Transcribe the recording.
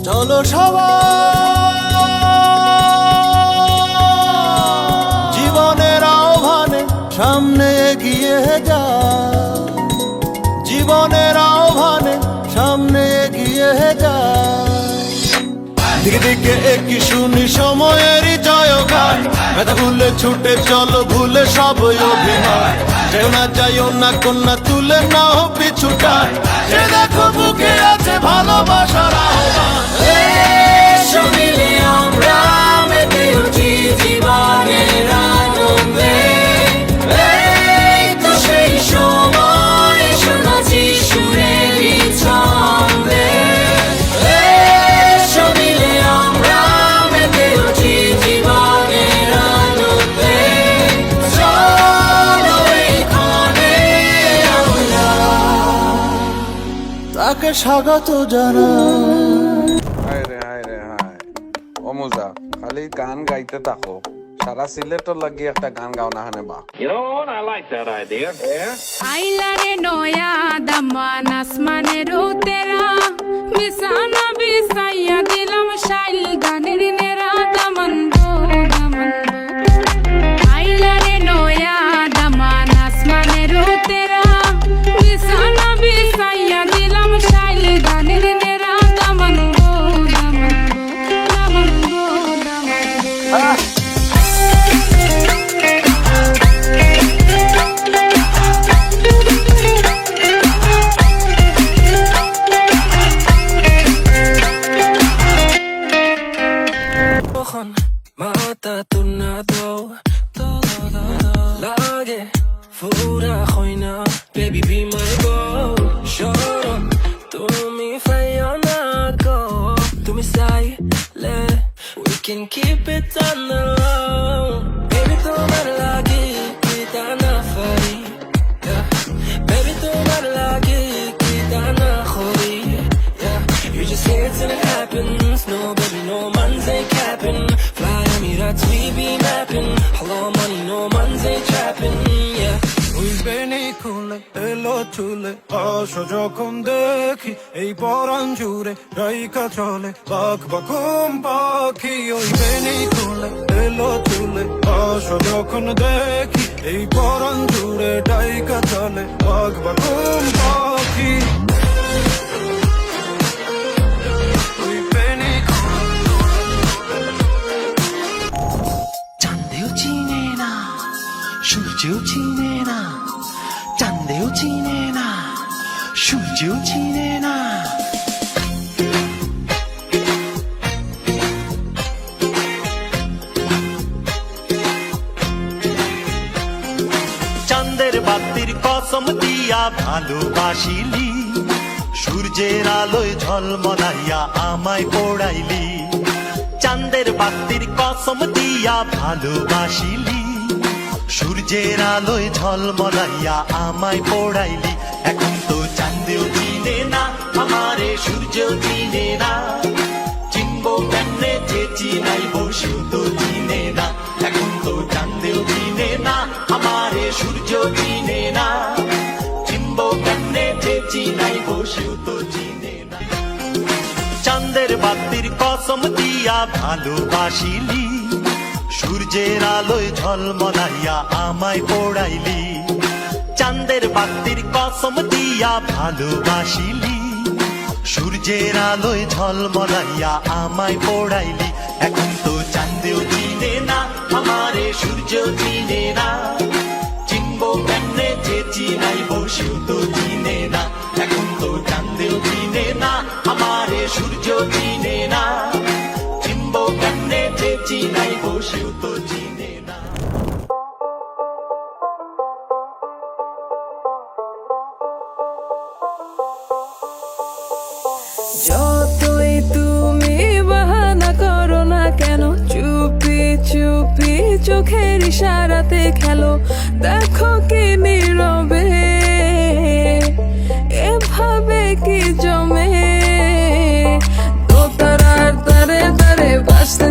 চলো সবাই জীবনের আহ্বানে সামনে এগিয়ে যায়, জীবনের আহ্বানে সামনে এগিয়ে যায়। দিকে দিকে একই শুনি সময়েরই জয়গান, ব্যথা ভুলে ছুটে চলো ভুলে সব অভিমান। যেও না যাইও না কন্যা তুলে নাও পিছুটান, সে দেখো বুকে আছে ভালোবাসার আহ্বান। এসো মিলে আমরা মেতে উঠি জীবনের আনন্দে, এই তো সেই সময় শোনাচ্ছি সুরেরই ছন্দে। এসো মিলে আমরা মেতে উঠি জীবনের আনন্দে, চলো এইখানে আমরা তাকে স্বাগত জানাই। হায় রে হায় রে হায়, ও মুজা খালি গান গাইতে থাকো, সারা সিলেটর লাগি একটা গান গাও না হানে বা। You know what? I like that idea. Yeah. আইলারে নয়া দামান আসমানের তেরা বিছানা বিছাইয়া দিলাম শাইল গানের নেরা দামান গো দামান গো। আইলারে নয়া দামান আসমানের তেরা বিছানা বিছাইয়া দিলাম শাইল গানের নেরা দামান গো দামান গো দামান গো দামান গো। Mata tornado, todo lage fura khoina, baby be my goal. Shoro, tu mi fayana go, tu mi say le, we can keep it on the low. Baby tu mar lagi kita na fari, yeah. Baby tu mar lagi kita na khori, yeah. You just say it and it happens, no baby no man's ain't capping. Fly Emirates, we be mapping. Hello money, no man's ain't trapping, yeah. ওই বেনি খুলে এলো চুলে আসো যখন দেখি এই পরাণ জুড়ে রাইকা চলে বাক বাকুম পাখি। ওই বেনি খুলে এলো চুলে আসো যখন দেখি এই পরাণ জুড়ে রাইকা চলে বাক বাকুম পাখি। ওই বেনি চাঁদেও চিনে না, সূর্যও চিনে না, চাঁদেও চিনে না, সূর্যও চিনে না। চাঁদের বাতির কসম দিয়া ভালোবাসিলি, সূর্যের আলোয় ঝলমলাইয়া আমায় পোড়াইলি। চাঁদের বাতির কসম দিয়া ভালোবাসিলি, সূর্যের আলোয় ঝলমলাইয়া আমায় পোড়াইলি। এখন তো চাঁদেও চিনে না আমারে, সূর্যও চিনে না, চিনবো কেমনে যে চিনাইব সেও তো চিনে না। এখন তো চাঁদেও চিনে না আমারে, সূর্যও চিনে না, চিনবো কেমনে যে চিনাইব সেও তো চিনে না। চাঁদের বাতির কসম দিয়া ভালোবাসিলি, সূর্যের আলোয় ঝলমলাইয়া আমায় পোড়াইলি। চাঁদের বাতির কসম দিয়া ভালোবাসিলি, সূর্যের আলোয় ঝলমলাইয়া আমায় পোড়াইলি। এখন তো চাঁদেও চিনে না আমারে, সূর্যও চিনে না, চিনবো কেমনে যে চিনাইব সেও তো চিনে না। এখন তো চাঁদেও চিনে না আমারে, সূর্যও চিনে না, চিনবো কেমনে যে চিনাইব সেও তো চিনে না। যতই তুমি বাহানা করো না কেন, চুপি চুপি চোখের ইশারাতে খেলো, দেখো কি নীরবে এভাবে কি জমে। দোতারার তারে তারে বাজতে